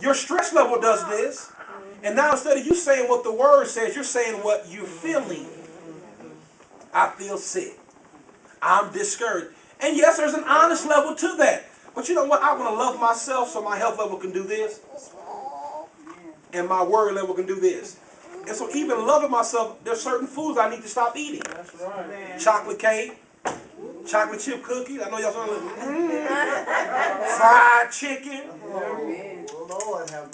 Your stress level does this. And now instead of you saying what the word says, you're saying what you're feeling. I feel sick. I'm discouraged. And yes, there's an honest level to that. But you know what? I want to love myself so my health level can do this. And my worry level can do this. And so even loving myself, there's certain foods I need to stop eating. That's right. Chocolate cake, chocolate chip cookies. I know y'all fried chicken.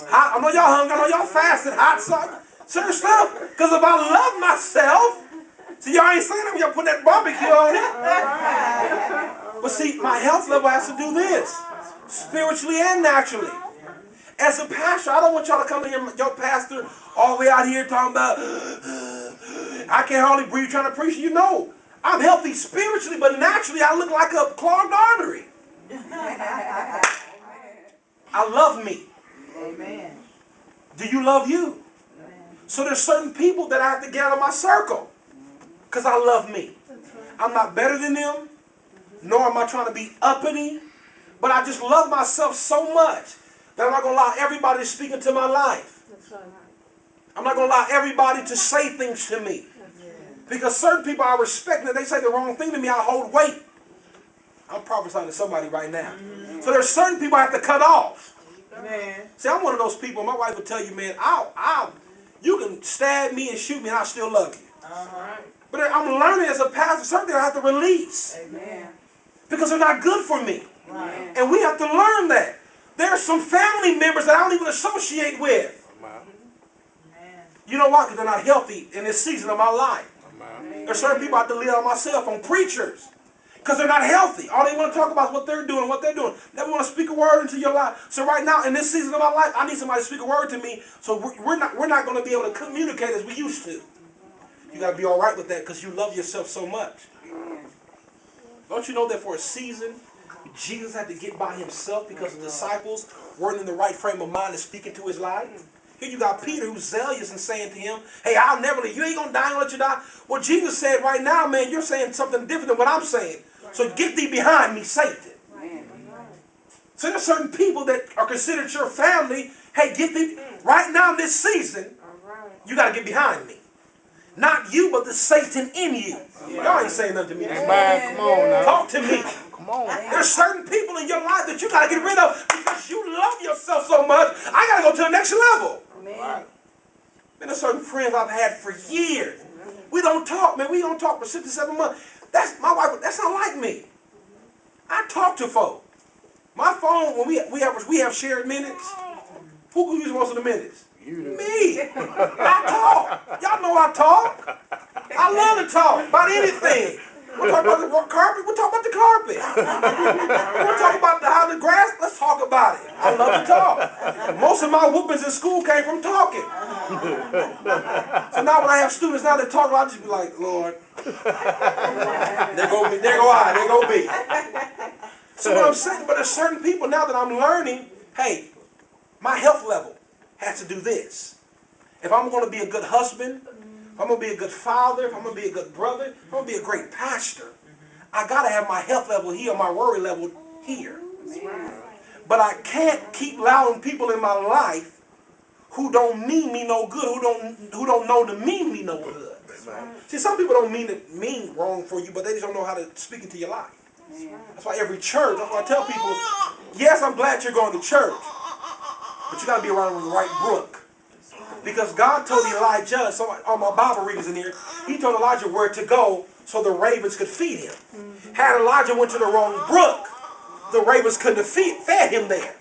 Hot, I know y'all hungry. I know y'all fasting. Hot sauce. Certain stuff. Because if I love myself, see, y'all ain't saying that y'all put that barbecue on it. But see, my health level has to do this. Spiritually and naturally. As a pastor, I don't want y'all to come in here, your pastor, all the way out here talking about, I can't hardly breathe trying to preach. You know, I'm healthy spiritually, but naturally I look like a clogged artery. I love me. Amen. Do you love you? So there's certain people that I have to get out of my circle because I love me. I'm not better than them, nor am I trying to be uppity, but I just love myself so much that I'm not going to allow everybody to speak into my life. I'm not going to allow everybody to say things to me. Because certain people I respect, and if they say the wrong thing to me, I hold weight. I'm prophesying to somebody right now. So there's certain people I have to cut off. See, I'm one of those people, my wife will tell you, man, you can stab me and shoot me and I'll still love you. But I'm learning as a pastor, certain things I have to release. Because they're not good for me. And we have to learn that. There are some family members that I don't even associate with. You know why? Because they're not healthy in this season of my life. There's certain people I have to leave on myself, on preachers. Because they're not healthy. All they want to talk about is what they're doing, what they're doing. They want to speak a word into your life. So right now, in this season of my life, I need somebody to speak a word to me. So we're not going to be able to communicate as we used to. You got to be all right with that because you love yourself so much. Don't you know that for a season, Jesus had to get by himself because the disciples weren't in the right frame of mind to speak into his life? Here you got Peter who's zealous and saying to him, hey, I'll never leave. You ain't going to die and let you die. Well, Jesus said right now, man, you're saying something different than what I'm saying. So get thee behind me, Satan. So there's certain people that are considered your family. Hey, get thee. Right now in this season, you got to get behind me. Not you, but the Satan in you. Y'all ain't saying nothing to me. Man, come on now. Talk to me. Come on. There's certain people in your life that you got to get rid of because you love yourself so much. I got to go to the next level. Man, there's certain friends I've had for years. We don't talk, man. We don't talk for 6 to 7 months. That's my wife. That's not like me. I talk to folk. My phone, when we have shared minutes. Who uses most of the minutes? Me. I talk. Y'all know I talk. I love to talk about anything. We'll talk about the carpet. We'll talk about the carpet. We'll talk about how the grass. Let's talk about it. I love to talk. Most of my whoopings in school came from talking. So now when I have students now that talk, I just be like, Lord, there go me, there go I, there go me. So what I'm saying, but there's certain people now that I'm learning, hey, my health level has to do this. If I'm going to be a good husband, if I'm going to be a good father, if I'm going to be a good brother, if I'm going to be a great pastor, I got to have my health level here, my worry level here. But I can't keep allowing people in my life who don't mean me no good, who don't know to mean me no good. See, some people don't mean wrong for you, but they just don't know how to speak into your life. That's why every church, that's why I tell people, yes, I'm glad you're going to church, but you got to be around the right brook. Because God told Elijah, so all my Bible readers in here, he told Elijah where to go so the ravens could feed him. Had Elijah went to the wrong brook, the ravens couldn't have fed him there.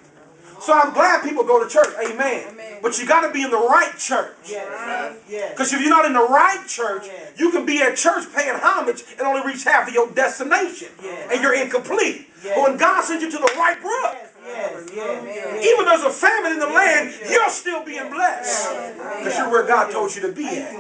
So I'm glad people go to church, amen. But you got to be in the right church. Because if you're not in the right church, you can be at church paying homage and only reach half of your destination. And you're incomplete. But when God sends you to the right brook, even though there's a famine in the land, you're still being blessed. Because you're where God told you to be at.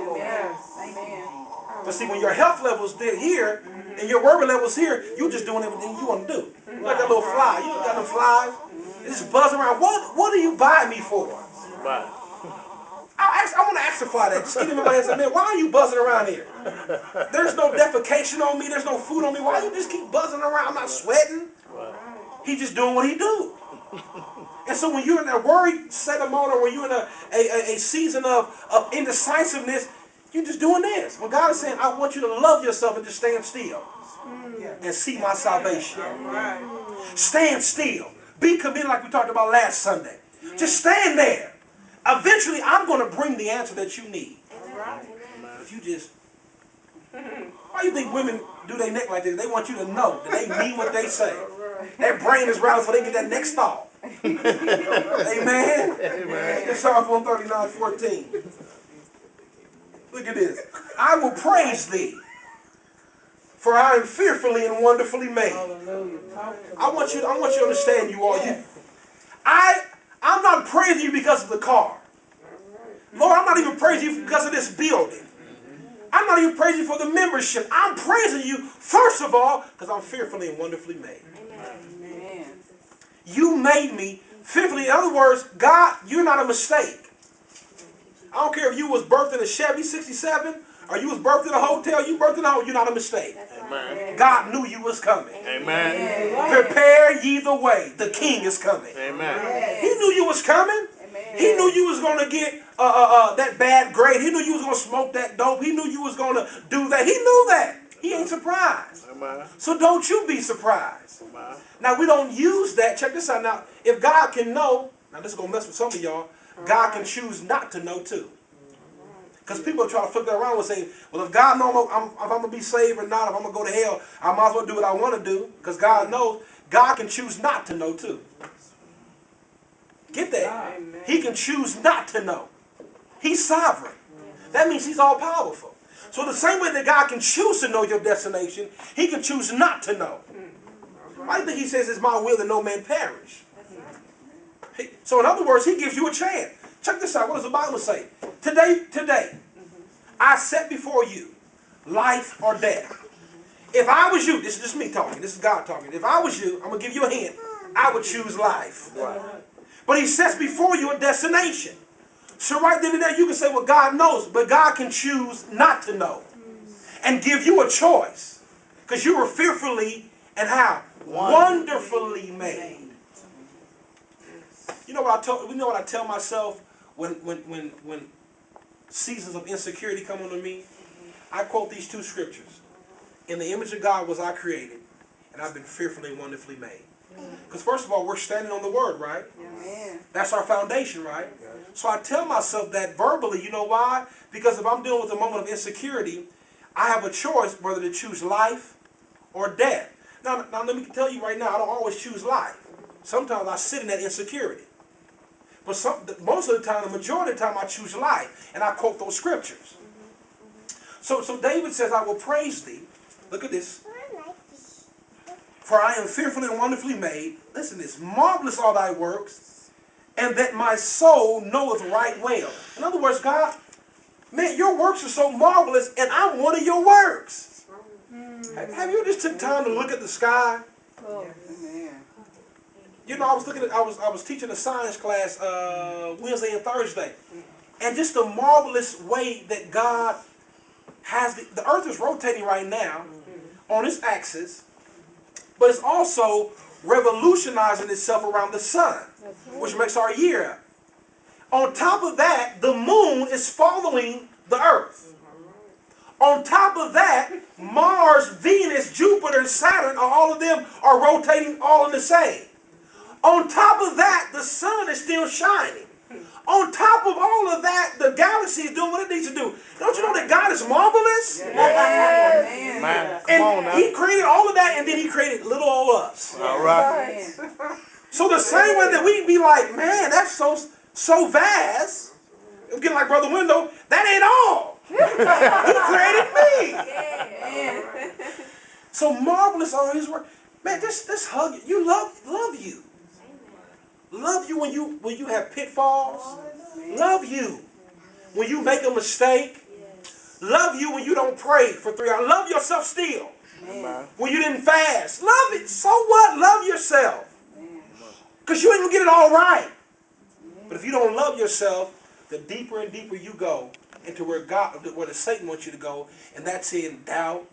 But see, when your health level's here, and your worry level's here, you're just doing everything you want to do. Like that little fly. You got them flies. They just buzz around. What do you buy me for? I want to ask the fly that. Just get him in my head and say, man, why are you buzzing around here? There's no defecation on me. There's no food on me. Why you just keep buzzing around? I'm not sweating. He's just doing what he do. And so when you're in a worried set of mode, or when you're in a season of indecisiveness, you're just doing this. When God is saying, I want you to love yourself and just stand still and see my salvation. Stand still. Be committed like we talked about last Sunday. Just stand there. Eventually, I'm going to bring the answer that you need. If you just... Why do you think women do their neck like this? They want you to know that they mean what they say. Their brain is roused so they get that next thought. Amen? It's Psalms 139:14. Look at this. I will praise thee, for I am fearfully and wonderfully made. I want you to understand, you all. I'm not praising you because of the car. Lord, I'm not even praising you because of this building. I'm not even praising you for the membership. I'm praising you, first of all, because I'm fearfully and wonderfully made. Amen. You made me fearfully. In other words, God, you're not a mistake. I don't care if you was birthed in a Chevy 67 or you was birthed in a hotel, you birthed in a home, you're not a mistake. Amen. God knew you was coming. Amen. Prepare ye the way. The King is coming. Amen. He knew you was coming. Amen. He knew you was going to get that bad grade. He knew you was going to smoke that dope. He knew you was going to do that. He knew that. He ain't surprised. Amen. So don't you be surprised. Amen. Now, we don't use that. Check this out now. If God can know, now this is going to mess with some of y'all, God can choose not to know too. Because people are trying to flip that around and say, well, if God knows if I'm going to be saved or not, if I'm going to go to hell, I might as well do what I want to do. Because God knows, God can choose not to know too. Get that? He can choose not to know. He's sovereign. That means he's all powerful. So the same way that God can choose to know your destination, he can choose not to know. I think he says it's my will that no man perish. So in other words, he gives you a chance. Check this out. What does the Bible say? Today, I set before you life or death. If I was you, this is just me talking. This is God talking. If I was you, I'm going to give you a hint. I would choose life. But he sets before you a destination. So right then and there, you can say, well, God knows. But God can choose not to know. And give you a choice. Because you were fearfully and how? Wonderfully made. You know what I tell myself when seasons of insecurity come on me? I quote these two scriptures. In the image of God was I created, and I've been fearfully and wonderfully made. Because first of all, we're standing on the word, right? Yes. That's our foundation, right? Yes. So I tell myself that verbally. You know why? Because if I'm dealing with a moment of insecurity, I have a choice whether to choose life or death. Now let me tell you right now, I don't always choose life. Sometimes I sit in that insecurity. But most of the time, the majority of the time, I choose life. And I quote those scriptures. So David says, I will praise thee. Look at this. For I am fearfully and wonderfully made. Listen to this. Marvelous are thy works, and that my soul knoweth right well. In other words, God, man, your works are so marvelous, and I'm one of your works. Have you just took time to look at the sky? Oh, man. You know, I was teaching a science class Wednesday and Thursday, and just the marvelous way that God has the earth is rotating right now on its axis, but it's also revolutionizing itself around the sun, which makes our year up. On top of that, the moon is following the earth. On top of that, Mars, Venus, Jupiter, and Saturn, all of them are rotating all in the same. On top of that, the sun is still shining. On top of all of that, the galaxy is doing what it needs to do. Don't you know that God is marvelous? Yes. Man. And he created all of that, and then he created little old us. All right. So the same way that we be like, man, that's so vast. We're getting like Brother Window, that ain't all. He created me. So marvelous are his work. Man, this hug, you love you. Love you when you have pitfalls. Love you when you make a mistake. Love you when you don't pray for 3 hours. Love yourself still. When you didn't fast. Love it. So what? Love yourself. Because you ain't going to get it all right. But if you don't love yourself, the deeper and deeper you go into where the Satan wants you to go, and that's in doubt,